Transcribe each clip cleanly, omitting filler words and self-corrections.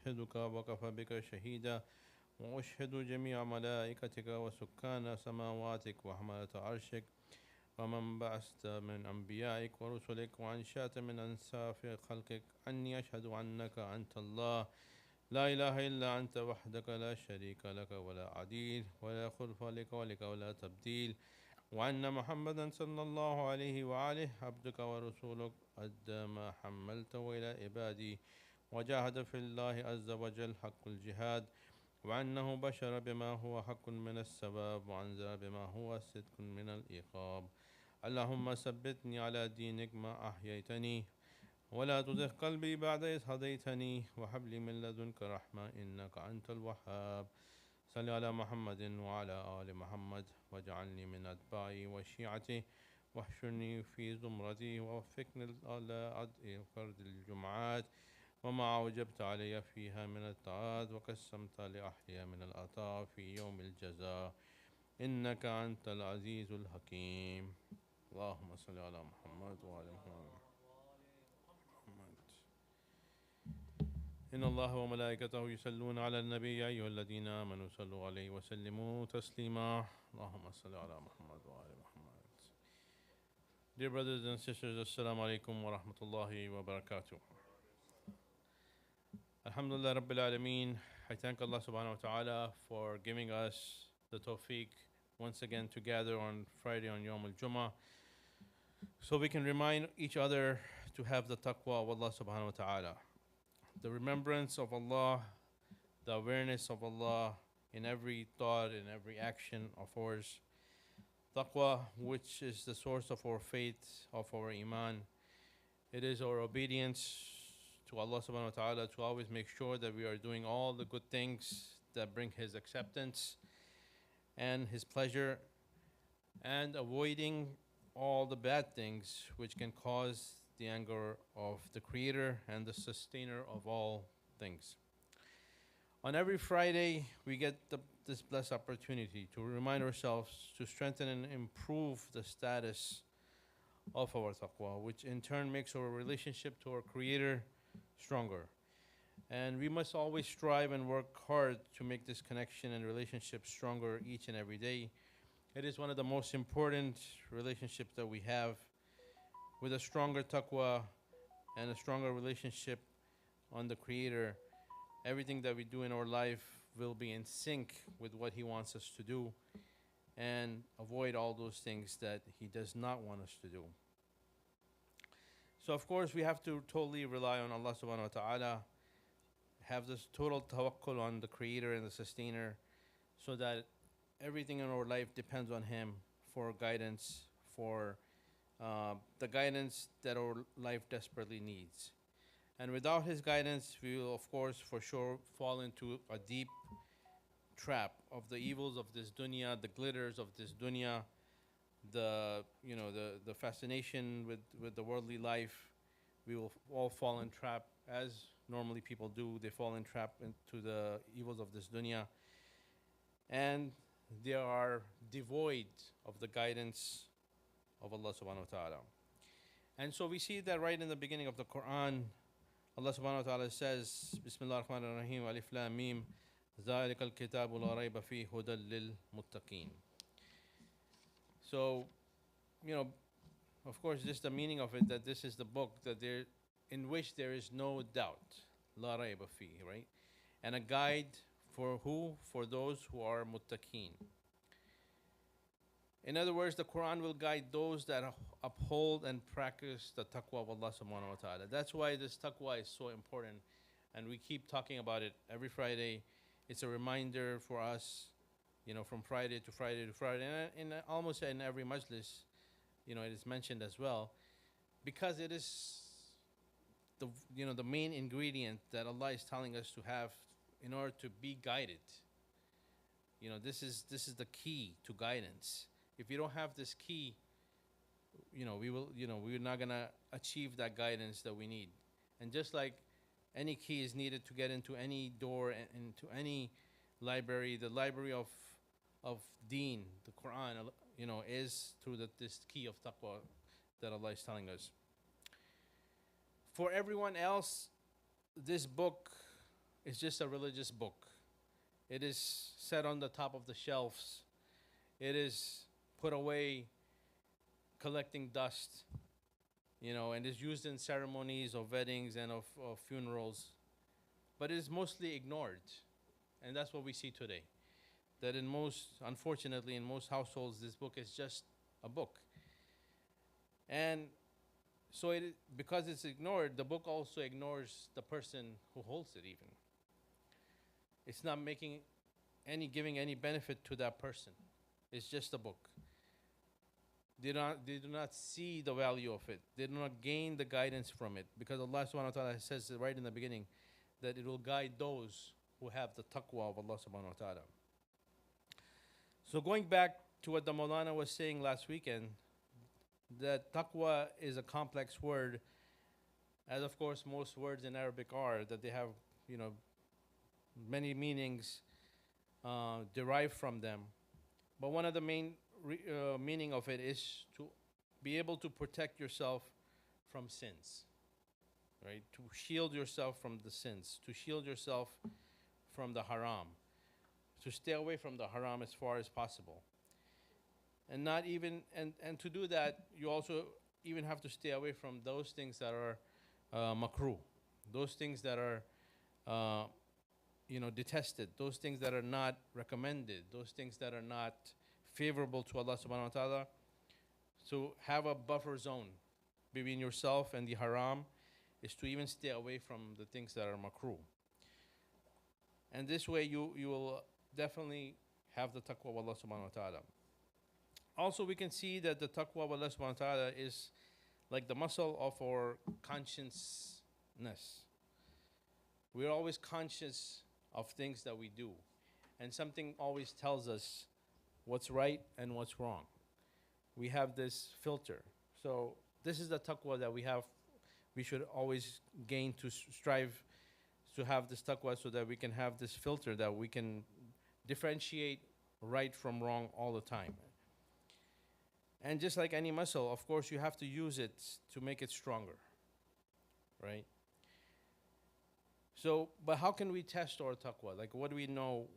أشهدك وكفى بك شهيدا وأشهد جميع ملائكتك وسكان سماواتك وحملة عرشك ومن بعثت من أنبيائك ورسلك وأنشأت من أنساف خلقك أني أشهد أنك أنت الله لا إله إلا أنت وحدك لا شريك لك ولا عديل ولا خلف لك ولك ولا تبديل وأن محمدا صلى الله عليه وآله عبدك ورسولك أدى ما حملته إلى عبادي وجاهد في الله عز وجل حق الجهاد وأنه بشر بما هو حق من الثواب وأنذر بما هو صدق من العقاب اللهم ثبتني على دينك ما أحييتني ولا تزغ قلبي بعد إذ هديتني وهب لي من لدنك رحمة إنك أنت الوهاب صل على محمد وعلى آل محمد واجعلني من أتباعه وشيعته واحشرني في زمرتي ووفقني على أدء فرد الجمعات وما أوجبت علي فيها من الطاعات وقسمت لأحيا من العطاء في يوم الجزاء إنك أنت العزيز الحكيم اللهم صل على محمد وعلى محمد إن الله وملائكته يصلون على النبي يا أيها الذين آمنوا صلوا عليه وسلموا تسليما اللهم صل على محمد وعلى محمد. Dear brothers and sisters, Assalamu alaikum wa rahmatullahi wa barakatuh. Alhamdulillah Rabbil Alameen. I thank Allah subhanahu wa ta'ala for giving us the tawfiq once again to gather on Friday on Yawm al-Jummah so we can remind each other to have the taqwa of Allah subhanahu wa ta'ala. The remembrance of Allah, the awareness of Allah in every thought, in every action of ours. Taqwa, which is the source of our faith, of our iman. It is our obedience to Allah subhanahu wa ta'ala to always make sure that we are doing all the good things that bring His acceptance and His pleasure, and avoiding all the bad things which can cause the anger of the Creator and the Sustainer of all things. On every Friday, we get this blessed opportunity to remind ourselves to strengthen and improve the status of our taqwa, which in turn makes our relationship to our Creator stronger. And we must always strive and work hard to make this connection and relationship stronger each and every day. It is one of the most important relationships that we have. With a stronger taqwa and a stronger relationship on the Creator, everything that we do in our life will be in sync with what He wants us to do and avoid all those things that He does not want us to do. So of course we have to totally rely on Allah subhanahu wa ta'ala, have this total tawakkul on the Creator and the Sustainer, so that everything in our life depends on Him for guidance, for the guidance that our life desperately needs. And without His guidance, we will, of course, for sure, fall into a deep trap of the evils of this dunya, the glitters of this dunya, the fascination with the worldly life. We will all fall in trap, as normally people do. They fall in trap into the evils of this dunya, and they are devoid of the guidance of Allah subhanahu wa ta'ala. And so we see that right in the beginning of the Quran, Allah subhanahu wa ta'ala says, Bismillah ar-Rahman ar-Rahim, Alif Lam Mim, ذَلِكَ الْكِتَابُ لَا رَيْبَ فِيهِ هُدًى لِلْمُتَّقِينَ. So, of course, this is the meaning of it, that this is the book in which there is no doubt, لَا رَيْبَ فِيهِ, right? And a guide for who? For those who are muttaqeen. In other words, the Quran will guide those that uphold and practice the taqwa of Allah subhanahu wa ta'ala. That's why this taqwa is so important, and we keep talking about it every Friday. It's a reminder for us, from Friday to Friday to Friday, and almost in every majlis, it is mentioned as well, because it is the main ingredient that Allah is telling us to have in order to be guided. This is the key to guidance. If you don't have this key, we're not gonna achieve that guidance that we need. And just like any key is needed to get into any door and into any library, the library of Deen, the Quran, is through this key of taqwa that Allah is telling us. For everyone else, this book is just a religious book. It is set on the top of the shelves. It is put away collecting dust, and is used in ceremonies of weddings and of funerals. But it is mostly ignored. And that's what we see today. That unfortunately, in most households, this book is just a book. And so because it's ignored, the book also ignores the person who holds it even. It's not giving any benefit to that person. It's just a book. They do not see the value of it. They do not gain the guidance from it. Because Allah subhanahu wa ta'ala says right in the beginning that it will guide those who have the taqwa of Allah subhanahu wa ta'ala. So going back to what the Maulana was saying last weekend, that taqwa is a complex word, as of course most words in Arabic are, that they have, many meanings derived from them. But one of the main meaning of it is to be able to protect yourself from sins, right? To shield yourself from the sins, to shield yourself from the haram, to stay away from the haram as far as possible. And not even and to do that, you also even have to stay away from those things that are makruh, those things that are detested, those things that are not recommended, those things that are not favorable to Allah subhanahu wa ta'ala. So have a buffer zone between yourself and the haram is to even stay away from the things that are makruh. And this way you will definitely have the taqwa of Allah subhanahu wa ta'ala. Also, we can see that the taqwa of Allah subhanahu wa ta'ala is like the muscle of our consciousness. We're always conscious of things that we do. And something always tells us what's right and what's wrong. We have this filter. So this is the taqwa that we have. We should always gain to strive to have this taqwa so that we can have this filter that we can differentiate right from wrong all the time. And just like any muscle, of course, you have to use it to make it stronger, right? So, but how can we test our taqwa? Like, what do we know?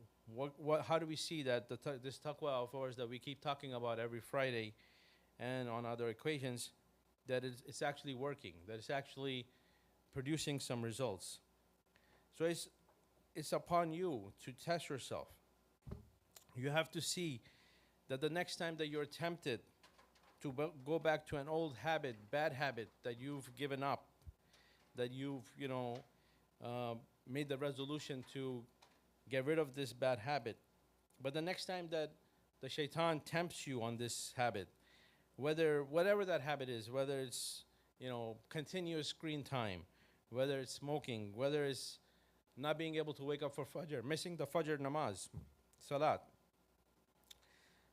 How do we see that this taqwa of ours that we keep talking about every Friday and on other occasions, that it's actually working, that it's actually producing some results? So it's upon you to test yourself. You have to see that the next time that you're tempted to go back to an old habit, bad habit that you've given up, that you've, made the resolution to get rid of this bad habit. But the next time that the shaitan tempts you on this habit, whatever that habit is, whether it's, continuous screen time, whether it's smoking, whether it's not being able to wake up for Fajr, missing the Fajr namaz, salat.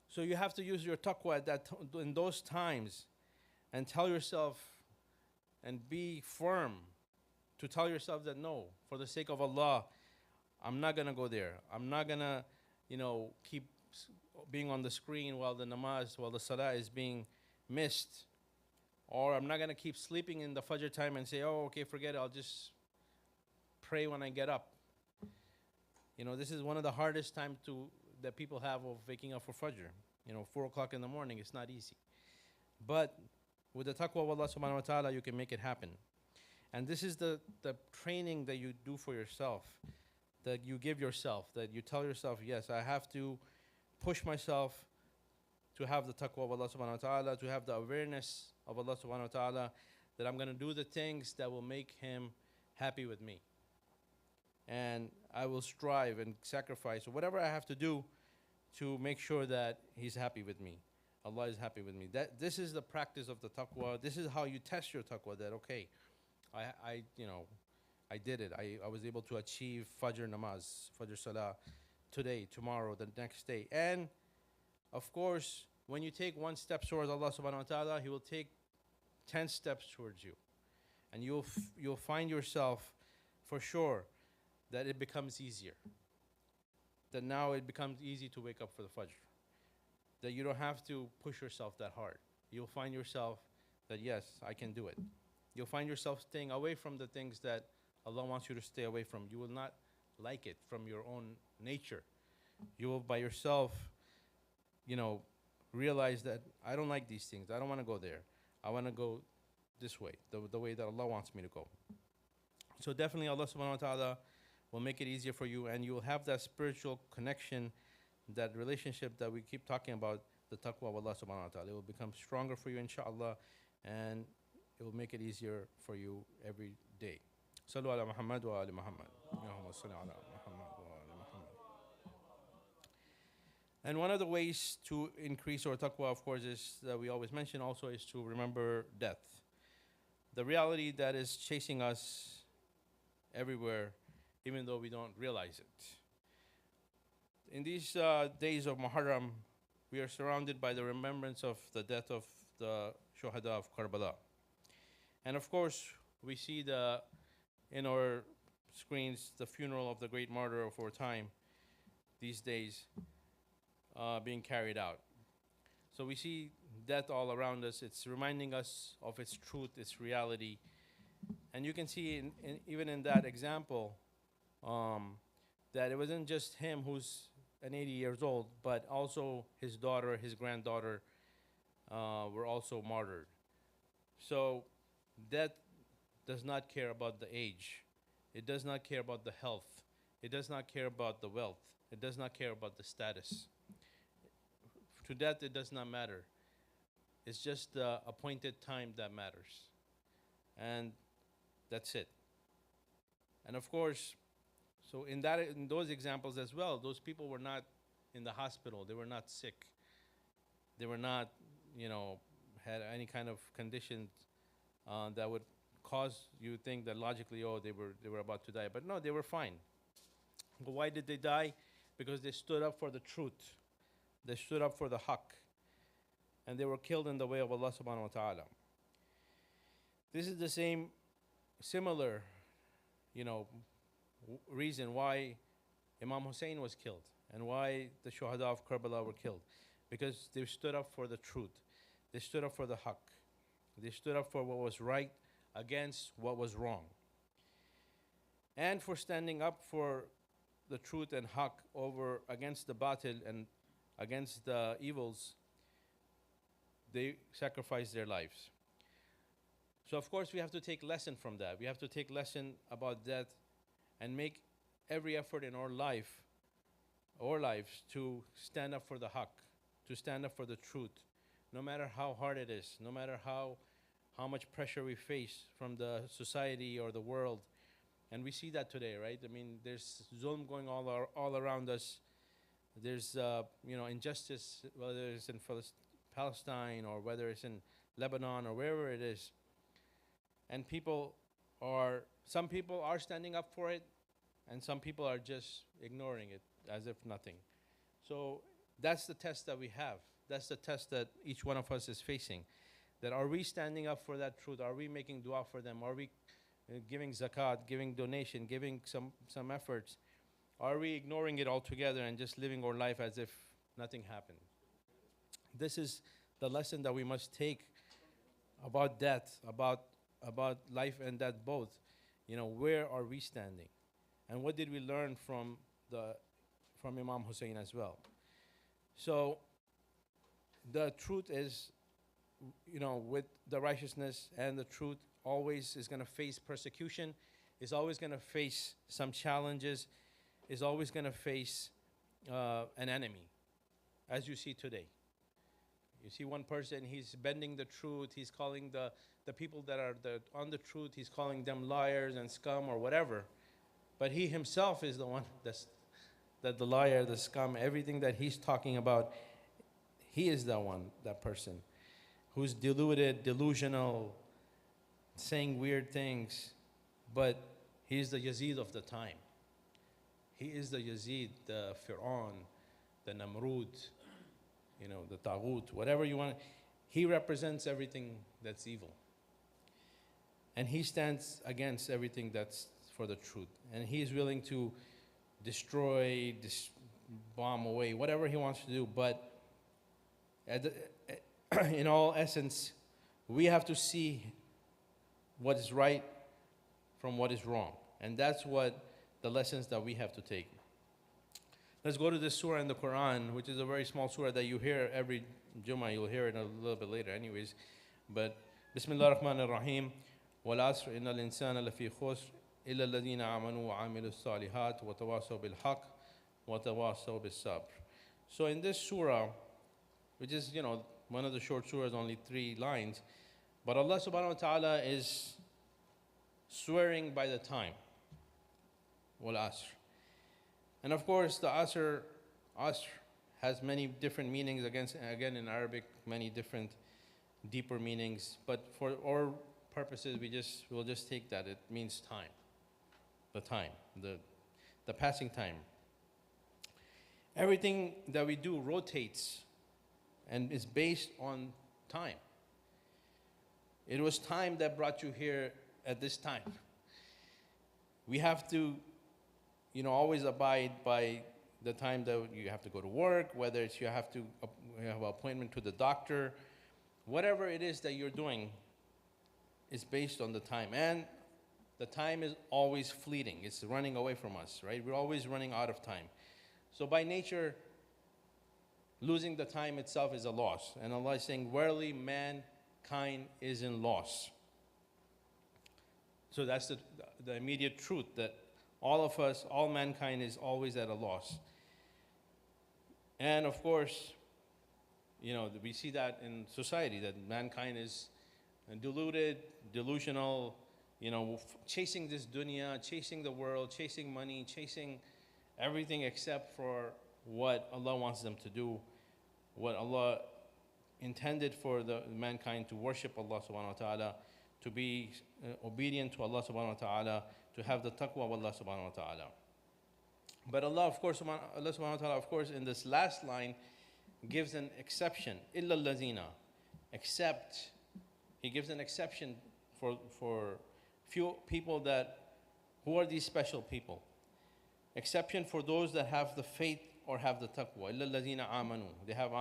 So you have to use your taqwa in those times and tell yourself and be firm to tell yourself that no, for the sake of Allah, I'm not going to go there. I'm not going to, keep being on the screen while the namaz, while the salah is being missed. Or I'm not going to keep sleeping in the Fajr time and say, oh, okay, forget it. I'll just pray when I get up. This is one of the hardest times that people have of waking up for Fajr. 4 o'clock in the morning, it's not easy. But with the taqwa of Allah subhanahu wa ta'ala, you can make it happen. And this is the training that you do for yourself, that you give yourself, that you tell yourself, yes, I have to push myself to have the taqwa of Allah subhanahu wa ta'ala, to have the awareness of Allah subhanahu wa ta'ala, that I'm going to do the things that will make Him happy with me. And I will strive and sacrifice whatever I have to do to make sure that He's happy with me. Allah is happy with me. This is the practice of the taqwa. This is how you test your taqwa, that okay, I did it. I was able to achieve Fajr namaz, Fajr salah today, tomorrow, the next day. And of course, when you take one step towards Allah subhanahu wa ta'ala, He will take 10 steps towards you. And you'll find yourself for sure that it becomes easier. That now it becomes easy to wake up for the Fajr. That you don't have to push yourself that hard. You'll find yourself that yes, I can do it. You'll find yourself staying away from the things that Allah wants you to stay away from. You will not like it from your own nature. You will by yourself, realize that I don't like these things. I don't want to go there. I want to go this way, the way that Allah wants me to go. So definitely Allah subhanahu wa ta'ala will make it easier for you, and you will have that spiritual connection, that relationship that we keep talking about, the taqwa of Allah subhanahu wa ta'ala. It will become stronger for you, inshallah, and it will make it easier for you every day. Sallu ala Muhammad wa ali Muhammad. Allahumma salli ala Muhammad wa ali Muhammad. And one of the ways to increase our taqwa, of course, is that we always mention also, is to remember death. The reality that is chasing us everywhere, even though we don't realize it. In these days of Muharram, we are surrounded by the remembrance of the death of the Shuhada of Karbala. And of course, we see in our screens the funeral of the great martyr of our time these days being carried out. So we see death all around us. It's reminding us of its truth, its reality. And you can see even in that example that it wasn't just him who's an 80 years old, but also his daughter, his granddaughter were also martyred. So death does not care about the age. It does not care about the health. It does not care about the wealth. It does not care about the status. To death, it does not matter. It's just the appointed time that matters. And that's it. And of course, so in those examples as well, those people were not in the hospital. They were not sick. They were not, had any kind of condition that would cause you to think that logically, they were about to die. But no, they were fine. But why did they die? Because they stood up for the truth. They stood up for the haqq. And they were killed in the way of Allah subhanahu wa ta'ala. This is the similar, reason why Imam Hussein was killed and why the Shuhada of Karbala were killed. Because they stood up for the truth. They stood up for the haqq. They stood up for what was right against what was wrong. And for standing up for the truth and haqq against the batil and against the evils, they sacrificed their lives. So of course we have to take lesson from that. We have to take lesson about death and make every effort in our lives to stand up for the haqq, to stand up for the truth, no matter how hard it is, no matter how much pressure we face from the society or the world. And we see that today, right? I mean, there's zulm going all around us. There's injustice, whether it's in Palestine or whether it's in Lebanon or wherever it is. And some people are standing up for it, and some people are just ignoring it as if nothing. So that's the test that we have. That's the test that each one of us is facing. That are we standing up for that truth? Are we making dua for them? Are we giving zakat, giving donation, giving some efforts? Are we ignoring it altogether and just living our life as if nothing happened? This is the lesson that we must take about death, about life and death both. Where are we standing? And what did we learn from Imam Hussein as well? So the truth is, with the righteousness and the truth always is going to face persecution, is always going to face some challenges, is always going to face an enemy, as you see today. You see one person, he's bending the truth, he's calling the people that are on the truth, he's calling them liars and scum or whatever. But he himself is the one that the liar, the scum, everything that he's talking about, he is that person who's deluded, delusional, saying weird things, but he's the Yazid of the time. He is the Yazid, the Fir'aun, the Namrud, the Taghut, whatever you want. He represents everything that's evil. And he stands against everything that's for the truth. And he is willing to destroy, bomb away, whatever he wants to do. But in all essence, we have to see what is right from what is wrong. And that's what the lessons that we have to take. Let's go to this surah in the Quran, which is a very small surah that you hear every Jummah. You'll hear it a little bit later anyways. But Bismillah ar-Rahman ar-Rahim. وَالْعَصْرِ إِنَّ الْإِنسَانَ لَفِي خُسْرٍ إِلَّا الَّذِينَ آمَنُوا وَعَمِلُوا الصَّالِحَاتِ وَتَوَاصَوْا بِالْحَقِّ وَتَوَاصَوْا بِالصَّبْرِ. So in this surah, which is, one of the short surahs, only 3 lines, but Allah subhanahu wa ta'ala is swearing by the time. وَالْعَصْرِ. And of course, the asr has many different meanings, again in Arabic, many different deeper meanings. But for our purposes, we'll just take that. It means time, the time, the passing time. Everything that we do rotates and is based on time. It was time that brought you here at this time. We have to, always abide by the time that you have to go to work, whether it's you have an appointment to the doctor, whatever it is that you're doing is based on the time. And the time is always fleeting. It's running away from us, right? We're always running out of time. So by nature, losing the time itself is a loss. And Allah is saying, verily mankind is in loss. So that's the immediate truth, that all of us, all mankind is always at a loss. And of course, we see that in society, that mankind is deluded, delusional, chasing this dunya, chasing the world, chasing money, chasing everything except for what Allah wants them to do, what Allah intended for the mankind to worship Allah subhanahu wa ta'ala, to be obedient to Allah subhanahu wa ta'ala, to have the taqwa of Allah subhanahu wa ta'ala. But Allah subhanahu wa ta'ala, of course, in this last line, gives an exception. إِلَّا الَّذِينَ. Except, He gives an exception for few people who are these special people. Exception for those that have the faith or have the taqwa. إِلَّا الَّذِينَ آمَنُوا. They have,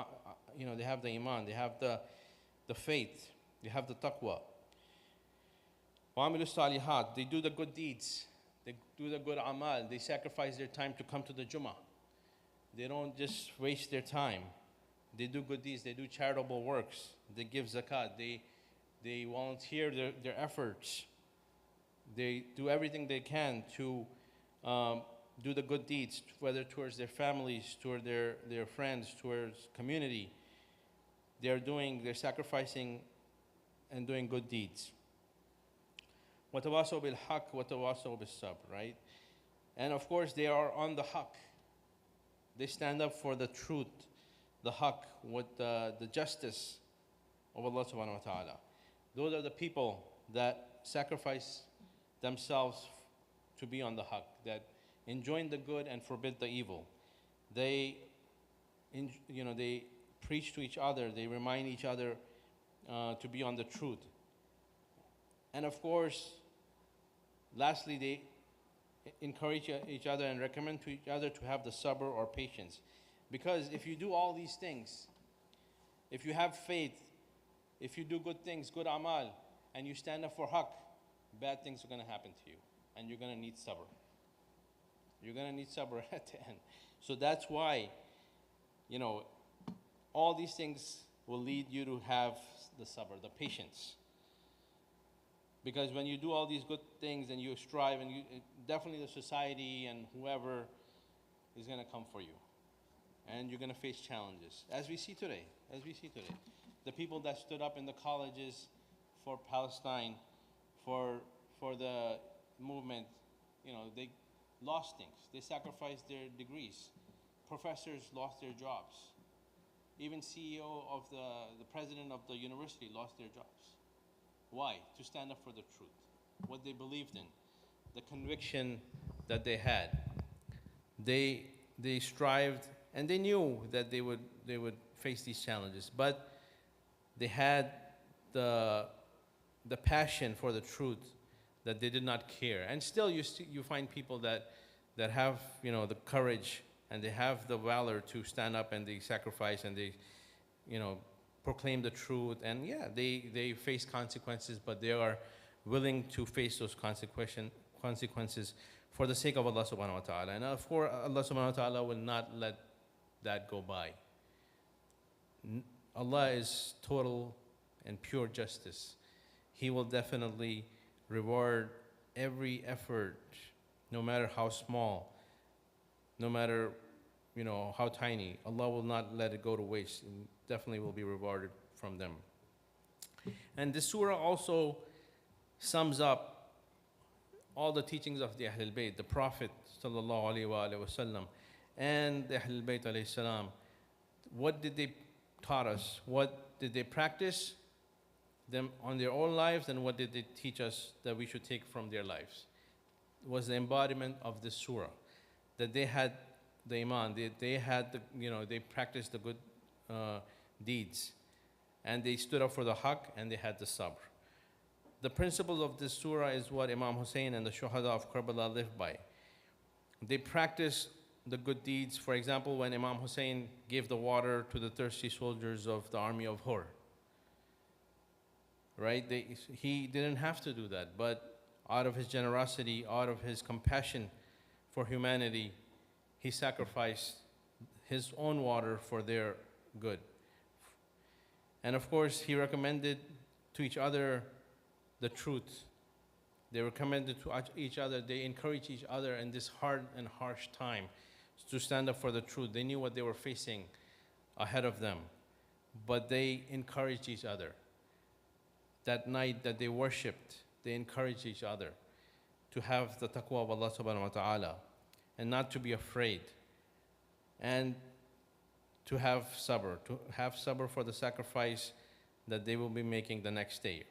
they have the iman, they have the faith, they have the taqwa. وَعَمِلُوا الصَّالِحَاتِ. They do the good deeds. They do the good amal. They sacrifice their time to come to the Jummah. They don't just waste their time. They do good deeds. They do charitable works. They give zakat. They volunteer their efforts. They do everything they can to do the good deeds, whether towards their families, towards their friends, towards community. They're sacrificing and doing good deeds. وَتَوَاصَوْا بِالْحَقِّ وَتَوَاصَوْا بِالصَّبْرِ, right? And of course, they are on the haqq. They stand up for the truth, the haqq, with the justice of Allah subhanahu wa ta'ala. Those are the people that sacrifice themselves to be on the haqq, that enjoin the good and forbid the evil. They preach to each other, they remind each other to be on the truth. And of course, lastly, they encourage each other and recommend to each other to have the sabr or patience. Because if you do all these things, if you have faith, if you do good things, good amal, and you stand up for haqq, bad things are going to happen to you. And you're going to need sabr. You're going to need sabr at the end. So that's why, all these things will lead you to have the sabr, the patience. Because when you do all these good things and you strive, and definitely the society and whoever is going to come for you. And you're going to face challenges, as we see today. The people that stood up in the colleges for Palestine, for the movement, they lost things. They sacrificed their degrees. Professors lost their jobs. Even CEO of the president of the university lost their jobs. Why? To stand up for the truth, what they believed in, the conviction that they had. They strived, and they knew that they would face these challenges, but they had the passion for the truth, that they did not care. And still, you find people that have the courage and they have the valor to stand up, and they sacrifice, and they proclaim the truth. And yeah, they face consequences, but they are willing to face those consequences for the sake of Allah subhanahu wa ta'ala. And of course, Allah subhanahu wa ta'ala will not let that go by. Allah is total and pure justice. He will definitely reward every effort, no matter how small, no matter how tiny. Allah will not let it go to waste, and definitely will be rewarded from them. And this surah also sums up all the teachings of the Ahlul Bayt, the Prophet sallallahu alaihi wasallam, and the Ahlul Bayt alayhi salam. What did they taught us? What did they practice them on their own lives, and what did they teach us that we should take from their lives? It was the embodiment of this surah, that they had the iman, they had they practiced the good deeds, and they stood up for the haqq, and they had the sabr. The principles of this surah is what Imam Hussein and the Shuhada of Karbala lived by. They practiced the good deeds. For example, when Imam Hussein gave the water to the thirsty soldiers of the army of Hur, right? He didn't have to do that, but out of his generosity, out of his compassion for humanity, he sacrificed his own water for their good. And of course, he recommended to each other the truth. They recommended to each other, they encouraged each other in this hard and harsh time to stand up for the truth. They knew what they were facing ahead of them, but they encouraged each other. That night that they worshipped, they encouraged each other to have the taqwa of Allah subhanahu wa ta'ala, and not to be afraid, and to have sabr for the sacrifice that they will be making the next day,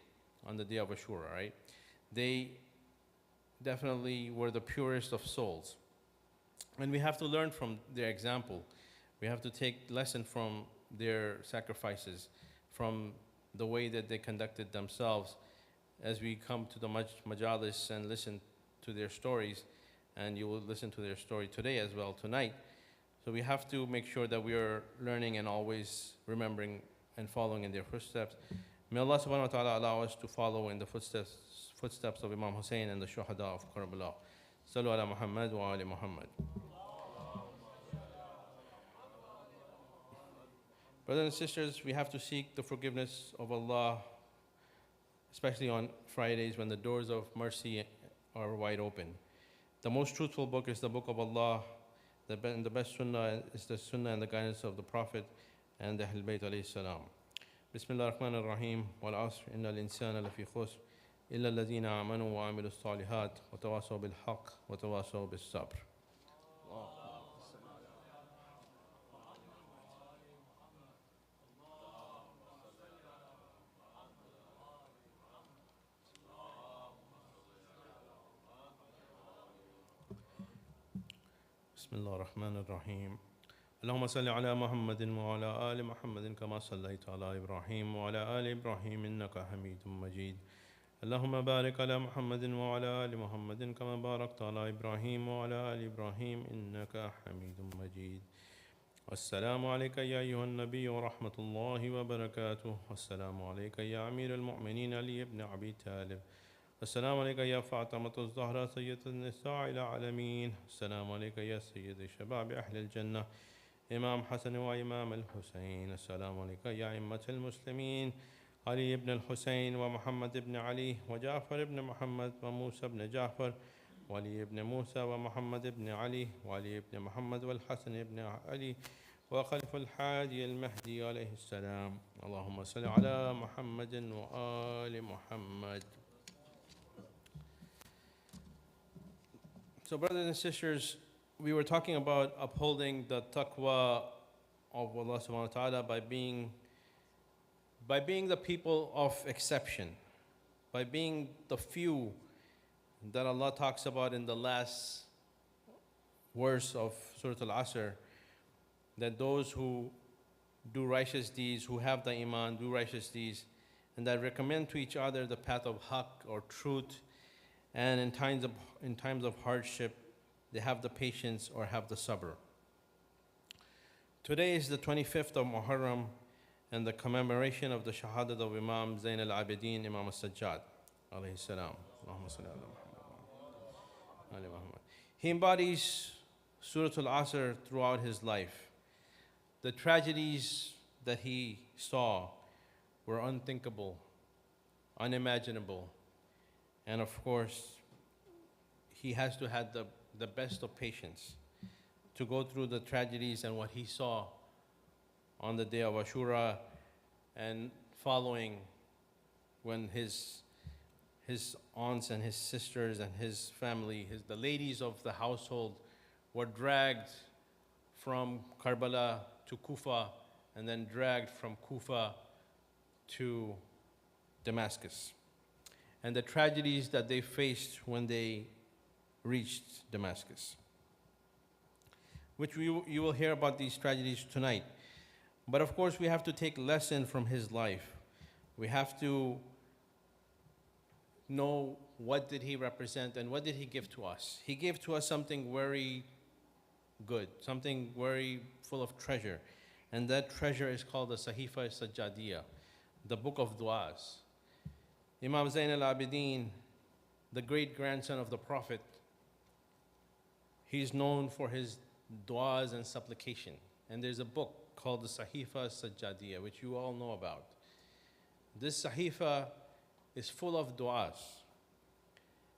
on the day of Ashura, right? They definitely were the purest of souls. And we have to learn from their example. We have to take lesson from their sacrifices, from the way that they conducted themselves, as we come to the majalis and listen to their stories, and you will listen to their story today as well, tonight. So we have to make sure that we are learning and always remembering and following in their footsteps. May Allah subhanahu wa ta'ala allow us to follow in the footsteps of Imam Hussein and the Shuhada of Karbala. Sallu ala Muhammad wa ali Muhammad. Brothers and sisters, we have to seek the forgiveness of Allah, especially on Fridays when the doors of mercy are wide open. The most truthful book is the book of Allah. The best sunnah is the sunnah and the guidance of the Prophet and the Ahlul Bayt alayhi salam. Bismillah ar-Rahman ar-Rahim. Wal asr inna al-insana lafi khusr illa alladhina amanu wa amilu salihat wa tawasaw bil haqq wa tawasaw bis sabr. Bismillah ar-Rahman ar-Rahim. اللهم صل على محمد وعلى آل محمد كما صليت على إبراهيم وعلى آل إبراهيم إنك حميد مجيد. اللهم بارك على محمد وعلى آل محمد كما باركت على إبراهيم وعلى آل إبراهيم إنك حميد مجيد. والسلام عليك يا أيها النبي ورحمة الله وبركاته. والسلام عليك يا أمير المؤمنين علي بن أبي طالب. السلام عليك يا فاطمة الزهراء سيدة النساء العالمين. السلام عليك يا سيد شباب أهل الجنة إمام حسن وإمام الحسين. السلام عليك يا أئمة المسلمين علي بن الحسين ومحمد بن علي وجعفر بن محمد وموسى بن جعفر وعلي بن موسى ومحمد بن علي وعلي بن محمد والحسن بن علي وخلف الحادي المهدي عليه السلام. اللهم صل على محمد وآل محمد. So brothers and sisters, we were talking about upholding the taqwa of Allah subhanahu wa ta'ala by being the people of exception, by being the few that Allah talks about in the last verse of Surah Al-Asr, that those who do righteous deeds, who have the iman, do righteous deeds, and that recommend to each other the path of haqq or truth, and in times of hardship, they have the patience or have the sabr. Today is the 25th of Muharram and the commemoration of the shahadat of Imam Zain al-Abidin, Imam al-Sajjad, alayhi salam. Allahumma salli ala Muhammad. He embodies Surah Al-Asr throughout his life. The tragedies that he saw were unthinkable, unimaginable. And of course, he has to have the best of patience to go through the tragedies and what he saw on the day of Ashura and following, when his aunts and his sisters and his family, the ladies of the household were dragged from Karbala to Kufa and then dragged from Kufa to Damascus. And the tragedies that they faced when they reached Damascus, which you will hear about these tragedies tonight. But of course, we have to take lesson from his life. We have to know what did he represent and what did he give to us. He gave to us something very good, something very full of treasure. And that treasure is called the Sahifa Sajjadiyah, the book of du'as. Imam Zain al-Abidin, the great grandson of the Prophet, he's known for his du'as and supplication. And there's a book called the Sahifa Sajjadiyah, which you all know about. This Sahifa is full of du'as.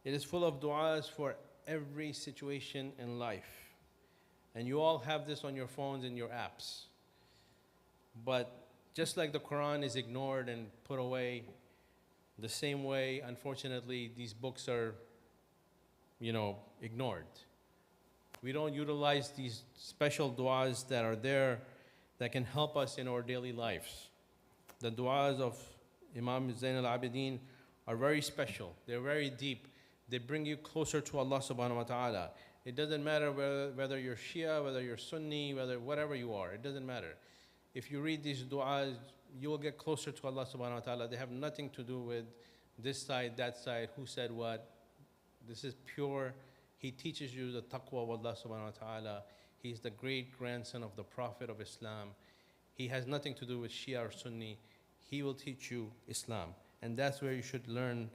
It is full of du'as for every situation in life. And you all have this on your phones and your apps. But just like the Quran is ignored and put away, the same way, unfortunately, these books are, ignored. We don't utilize these special du'as that are there that can help us in our daily lives. The du'as of Imam Zain al-Abidin are very special. They're very deep. They bring you closer to Allah subhanahu wa ta'ala. It doesn't matter whether you're Shia, whether you're Sunni, whatever you are. It doesn't matter. If you read these du'as, you will get closer to Allah subhanahu wa ta'ala. They have nothing to do with this side, that side, who said what. This is pure. He teaches you the taqwa of Allah subhanahu wa ta'ala. He's the great grandson of the Prophet of Islam. He has nothing to do with Shia or Sunni. He will teach you Islam. And that's where you should learn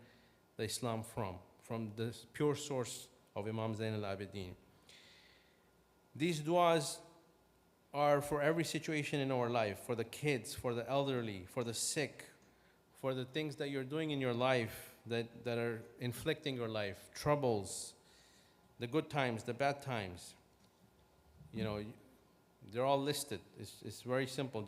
the Islam from the pure source of Imam Zain al-Abidin. These du'as are for every situation in our life, for the kids, for the elderly, for the sick, for the things that you're doing in your life that are inflicting your life, troubles, the good times, the bad times. They're all listed. It's very simple.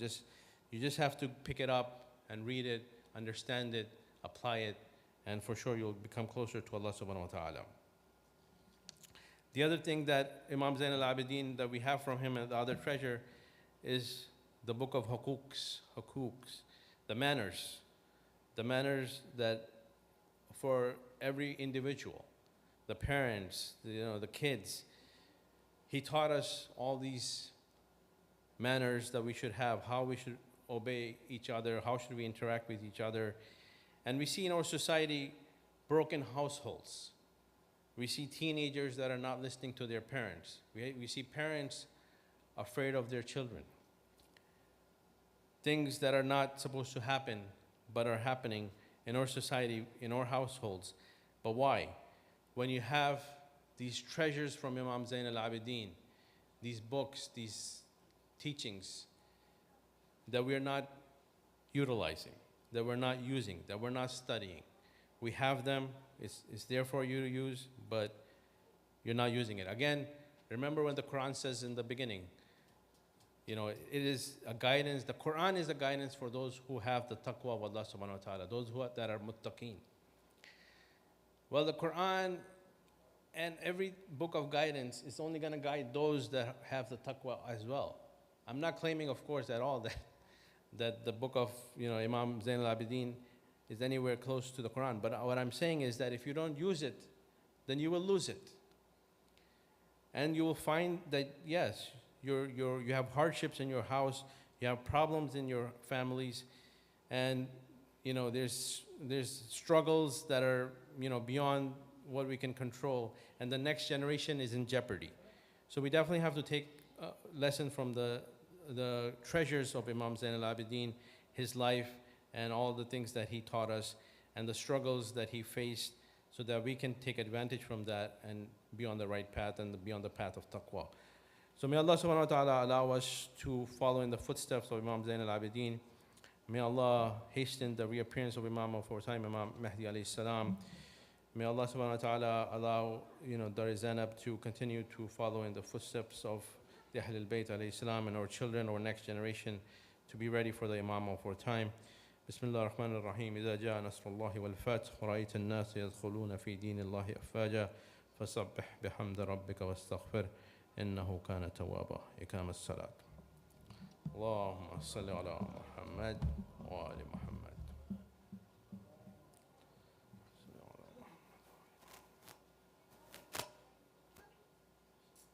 You just have to pick it up and read it, understand it, apply it, and for sure you'll become closer to Allah subhanahu wa ta'ala. The other thing that Imam Zain al-Abidin that we have from him, and the other treasure, is the book of huquqs, the manners that for every individual, the parents, the kids. He taught us all these manners that we should have, how we should obey each other, how should we interact with each other. And we see in our society broken households. We see teenagers that are not listening to their parents. We see parents afraid of their children. Things that are not supposed to happen but are happening in our society, in our households. But why? When you have these treasures from Imam Zain al-Abidin, these books, these teachings that we're not utilizing, that we're not using, that we're not studying. We have them, it's there for you to use, but you're not using it. Again, remember when the Quran says in the beginning, it is a guidance. The Quran is a guidance for those who have the taqwa of Allah subhanahu wa ta'ala, those that are muttaqeen. Well, the Quran and every book of guidance is only going to guide those that have the taqwa as well. I'm not claiming, of course, at all that the book of Imam Zain al-Abidin is anywhere close to the Quran. But what I'm saying is that if you don't use it, then you will lose it. And you will find that, yes, you have hardships in your house, you have problems in your families, and there's struggles that are beyond what we can control, and the next generation is in jeopardy. So we definitely have to take a lesson from the treasures of Imam Zain al-Abidin, his life, and all the things that he taught us, and the struggles that he faced, so that we can take advantage from that and be on the right path and be on the path of taqwa. So may Allah subhanahu wa ta'ala allow us to follow in the footsteps of Imam Zain al-Abidin. May Allah hasten the reappearance of Imam of our time, Imam Mahdi alayhi salam. May Allah subhanahu wa ta'ala allow, Dar Zainab to continue to follow in the footsteps of the Ahl al-Bayt alayhi salam and our children, our next generation, to be ready for the Imam of our time. بسم الله الرحمن الرحيم إذا جاء نصر الله والفتح ورأيت الناس يدخلون في دين الله أفواجا فسبح بحمد ربك واستغفر إنه كان توابا. إقام الصلاة. اللهم صل على محمد وآل محمد.